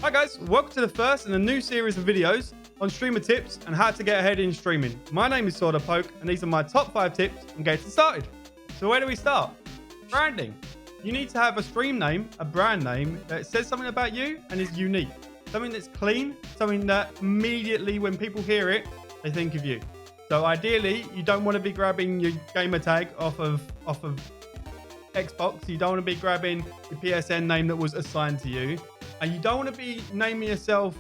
Hi guys, welcome to the first in a new series of videos on streamer tips and how to get ahead in streaming. My name is SwordofPoke and these are my top 5 tips on getting started. So where do we start? Branding. You need to have a stream name, a brand name that says something about you and is unique. Something that's clean, something that immediately when people hear it, they think of you. So ideally, you don't want to be grabbing your gamer tag off of Xbox. You don't want to be grabbing your PSN name that was assigned to you. And you don't want to be naming yourself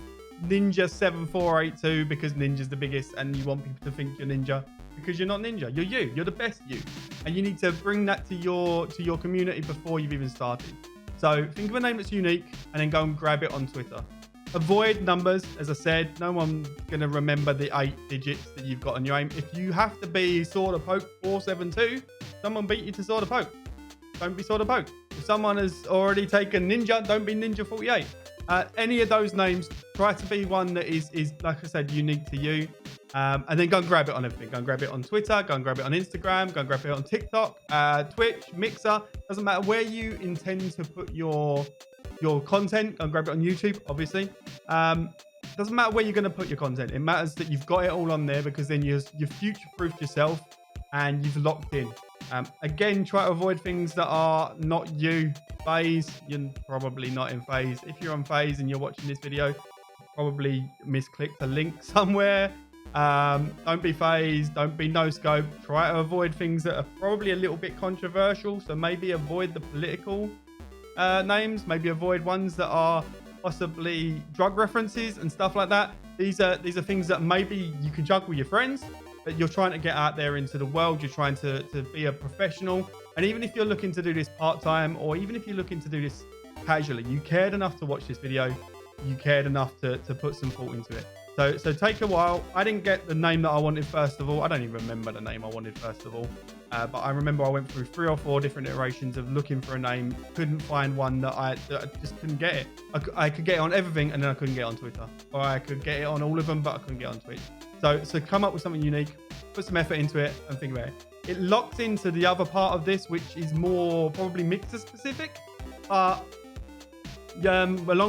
Ninja7482 because Ninja's the biggest and you want people to think you're Ninja, because you're not Ninja. You're you. You're the best you. And you need to bring that to your community before you've even started. So think of a name that's unique and then go and grab it on Twitter. Avoid numbers. As I said, no one's going to remember the 8 digits that you've got on your name. If you have to be SwordofPoke 472, someone beat you to SwordofPoke. Don't be SwordofPoke. If someone has already taken Ninja, don't be Ninja48. Any of those names, try to be one that is like I said, unique to you. And then go and grab it on everything. Go and grab it on Twitter. Go and grab it on Instagram. Go and grab it on TikTok, Twitch, Mixer. Doesn't matter where you intend to put your content. Go and grab it on YouTube, obviously. Doesn't matter where you're going to put your content. It matters that you've got it all on there, because then you've future-proofed yourself and you've locked in. Again, try to avoid things that are not you. FaZe, you're probably not in FaZe. If you're on FaZe and you're watching this video, probably misclicked a link somewhere. Don't be FaZe, don't be no scope. Try to avoid things that are probably a little bit controversial. So maybe avoid the political names. Maybe avoid ones that are possibly drug references and stuff like that. These are things that maybe you can juggle with your friends, but you're trying to get out there into the world. You're trying to be a professional. And even if you're looking to do this part-time, or even if you're looking to do this casually, you cared enough to watch this video. You cared enough to put some thought into it. So take a while. I didn't get the name that I wanted first of all. I don't even remember the name I wanted first of all. But I remember I went through 3 or 4 different iterations of looking for a name. Couldn't find one that I just couldn't get it. I could get it on everything and then I couldn't get it on Twitter. Or I could get it on all of them, but I couldn't get it on Twitch. So come up with something unique, put some effort into it and think about it. It locks into the other part of this, which is more probably Mixer specific. Along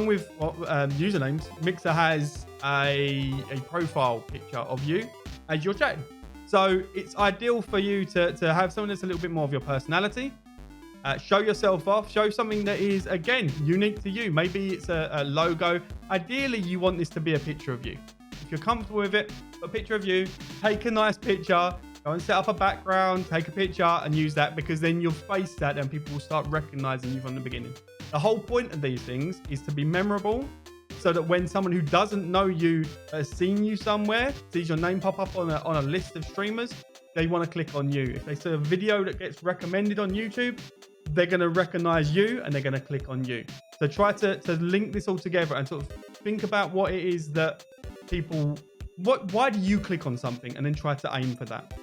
with usernames, Mixer has a profile picture of you as you're chatting. So it's ideal for you to have something that's a little bit more of your personality. Show yourself off. Show something that is, again, unique to you. Maybe it's a logo. Ideally, you want this to be a picture of you. If you're comfortable with it, put a picture of you. Take a nice picture. Go and set up a background. Take a picture and use that, because then you'll face that and people will start recognizing you from the beginning. The whole point of these things is to be memorable, so that when someone who doesn't know you has seen you somewhere, sees your name pop up on a list of streamers, they want to click on you. If they see a video that gets recommended on YouTube, they're going to recognize you and they're going to click on you. So try to link this all together and sort of think about what it is that people, why do you click on something, and then try to aim for that.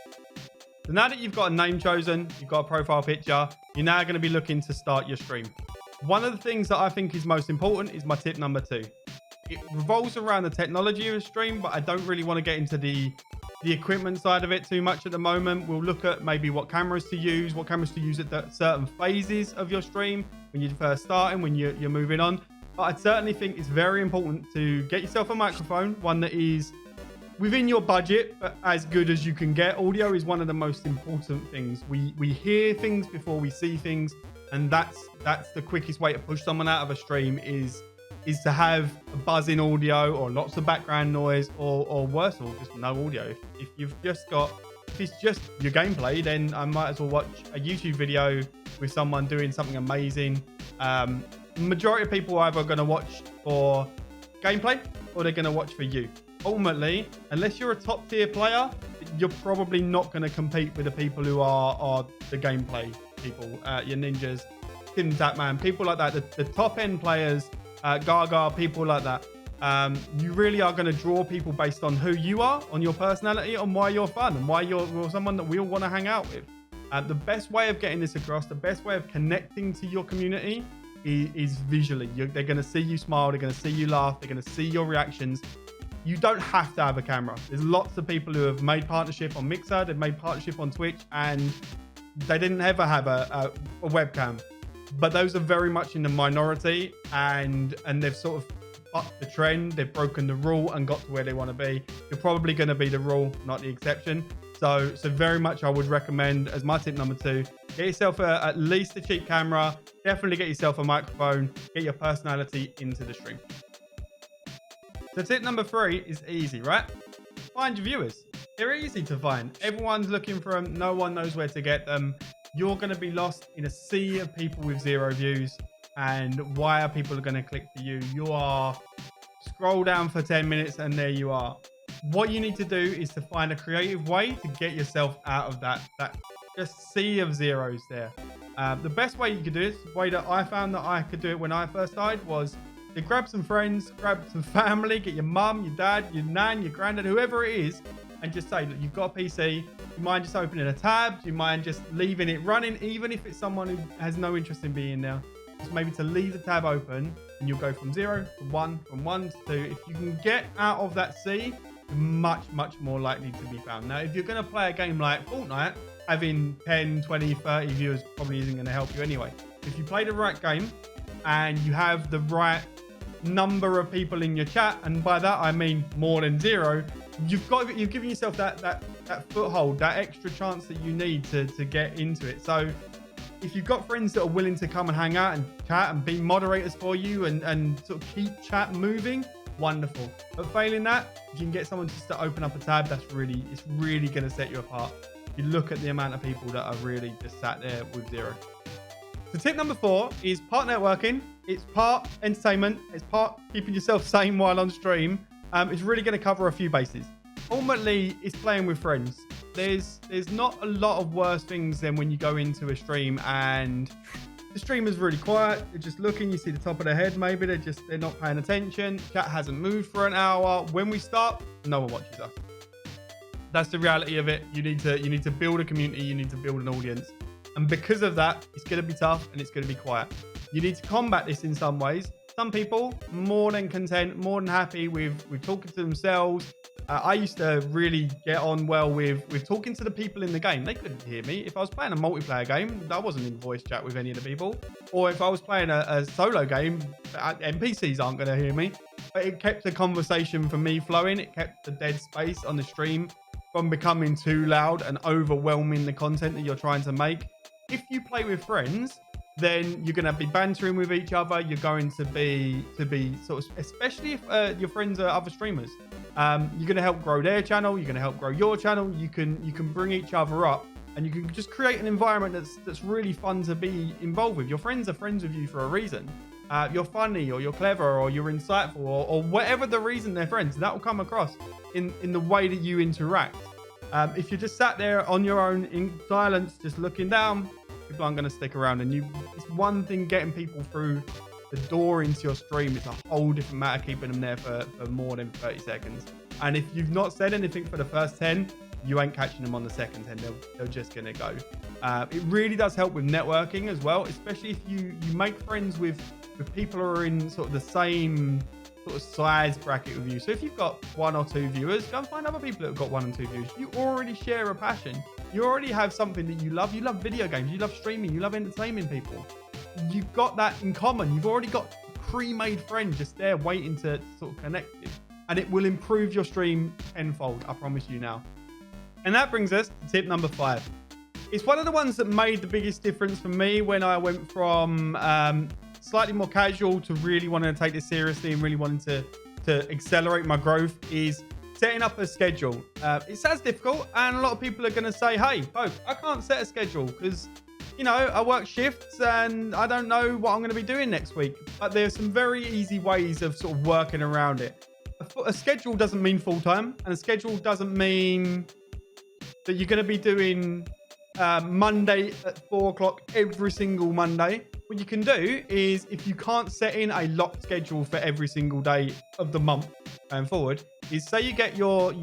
So now that you've got a name chosen, you've got a profile picture, you're now going to be looking to start your stream. One of the things that I think is most important is my tip number 2. It revolves around the technology of a stream, but I don't really want to get into the equipment side of it too much at the moment. We'll look at maybe what cameras to use at certain phases of your stream, when you're first starting, when you're moving on. But I certainly think it's very important to get yourself a microphone, one that is within your budget, but as good as you can get. Audio is one of the most important things. We hear things before we see things, and that's the quickest way to push someone out of a stream is to have a buzzing audio or lots of background noise, or worse of all, just no audio. If it's just your gameplay, then I might as well watch a YouTube video with someone doing something amazing. Majority of people are either going to watch for gameplay or they're going to watch for you. Ultimately, unless you're a top tier player, you're probably not going to compete with the people who are the gameplay people, your Ninjas, Tim Tatman, people like that, the top end players, Gaga, people like that. You really are going to draw people based on who you are, on your personality, on why you're fun, and why you're someone that we all want to hang out with. The best way of getting this across, the best way of connecting to your community is visually. They're going to see you smile, they're going to see you laugh, they're going to see your reactions. You don't have to have a camera. There's lots of people who have made partnership on Mixer, they've made partnership on Twitch, and they didn't ever have a webcam. But those are very much in the minority, and they've sort of bucked the trend, they've broken the rule and got to where they want to be. You're probably going to be the rule, not the exception. So very much I would recommend, as my tip number 2, get yourself at least a cheap camera. Definitely get yourself a microphone. Get your personality into the stream. So tip number 3 is easy, right? Find your viewers. They're easy to find. Everyone's looking for them. No one knows where to get them. You're going to be lost in a sea of people with 0 views. And why are people going to click for you? You are scroll down for 10 minutes and there you are. What you need to do is to find a creative way to get yourself out of that just sea of zeros there. The best way you could do it, the way that I found that I could do it when I first started, was to grab some friends, grab some family, get your mum, your dad, your nan, your granddad, whoever it is, and just say, look, you've got a PC. Do you mind just opening a tab? Do you mind just leaving it running, even if it's someone who has no interest in being there? Just maybe to leave the tab open, and you'll go from 0 to 1, from 1 to 2. If you can get out of that sea, you're much, much more likely to be found. Now, if you're going to play a game like Fortnite, having 10, 20, 30 viewers probably isn't going to help you anyway. If you play the right game and you have the right number of people in your chat, and by that I mean more than 0, you've given yourself that foothold, that extra chance that you need to get into it. So if you've got friends that are willing to come and hang out and chat and be moderators for you and sort of keep chat moving, wonderful. But failing that, if you can get someone just to open up a tab, it's really going to set you apart. You look at the amount of people that are really just sat there with 0. So tip number 4 is part networking. It's part entertainment. It's part keeping yourself sane while on stream. It's really going to cover a few bases. Ultimately, it's playing with friends. There's not a lot of worse things than when you go into a stream and the streamer's really quiet. They're just looking. You see the top of their head. Maybe they're not paying attention. Chat hasn't moved for an hour. When we start, no one watches us. That's the reality of it. You need to build a community. You need to build an audience. And because of that, it's going to be tough and it's going to be quiet. You need to combat this in some ways. Some people more than content, more than happy with talking to themselves. I used to really get on well with talking to the people in the game. They couldn't hear me. If I was playing a multiplayer game, I wasn't in voice chat with any of the people. Or if I was playing a solo game, NPCs aren't going to hear me. But it kept the conversation for me flowing. It kept the dead space on the stream from becoming too loud and overwhelming the content that you're trying to make. If you play with friends, then you're going to be bantering with each other. You're going to be sort of, especially if your friends are other streamers, you're going to help grow their channel. You're going to help grow your channel. You can bring each other up, and you can just create an environment that's really fun to be involved with. Your friends are friends with you for a reason. You're funny, or you're clever, or you're insightful, or whatever the reason they're friends. That will come across in the way that you interact. If you're just sat there on your own in silence, just looking down, people aren't going to stick around. And it's one thing getting people through the door into your stream. It's a whole different matter keeping them there for more than 30 seconds. And if you've not said anything for the first 10, you ain't catching them on the second 10. They're just going to go. It really does help with networking as well, especially if you make friends with people who are in sort of the same sort of size bracket with you. So if you've got 1 or 2 viewers, go and find other people that have got 1 and 2 viewers. You already share a passion. You already have something that you love. You love video games. You love streaming. You love entertaining people. You've got that in common. You've already got pre-made friends just there waiting to sort of connect with. And it will improve your stream tenfold, I promise you now. And that brings us to tip number 5. It's one of the ones that made the biggest difference for me when I went from slightly more casual to really wanting to take this seriously and really wanting to accelerate my growth, is setting up a schedule. It sounds difficult, and a lot of people are going to say, hey, Poke, I can't set a schedule because, you know, I work shifts and I don't know what I'm going to be doing next week. But there's some very easy ways of sort of working around it. A schedule doesn't mean full-time, and a schedule doesn't mean that you're going to be doing Monday at 4 o'clock every single Monday. What you can do is, if you can't set in a locked schedule for every single day of the month going forward, is say you get your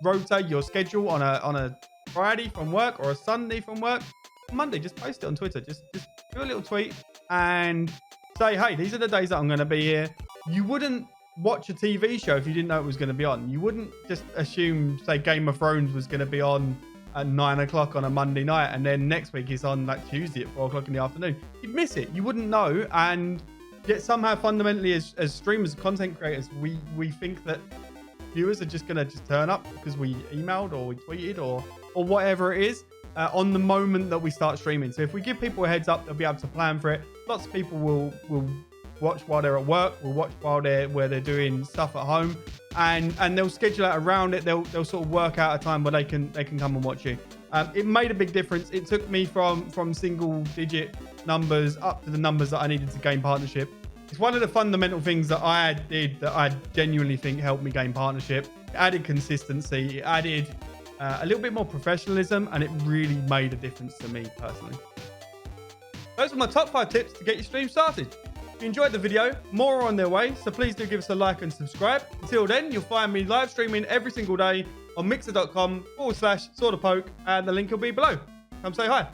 rota, your schedule on a Friday from work or a Sunday from work. Monday, just post it on Twitter. Just do a little tweet and say, hey, these are the days that I'm going to be here. You wouldn't watch a TV show if you didn't know it was going to be on. You wouldn't just assume, say, Game of Thrones was going to be on at 9 o'clock on a Monday night, and then next week it's on like Tuesday at 4 o'clock in the afternoon. You'd miss it. You wouldn't know, and Yet somehow fundamentally as streamers, content creators, we think that viewers are just going to just turn up because we emailed or we tweeted or whatever it is on the moment that we start streaming. So if we give people a heads up, they'll be able to plan for it. Lots of people will watch while they're at work, will watch while they're doing stuff at home, and they'll schedule out around it. They'll sort of work out a time where they can come and watch you. It made a big difference. It took me from single digit numbers up to the numbers that I needed to gain partnership. It's one of the fundamental things that I did that I genuinely think helped me gain partnership. It added consistency, it added a little bit more professionalism, and it really made a difference to me personally. Those are my top 5 tips to get your stream started. If you enjoyed the video, more are on their way, so please do give us a like and subscribe. Until then, you'll find me live streaming every single day on mixer.com/SwordofPoke, and the link will be below. Come say hi.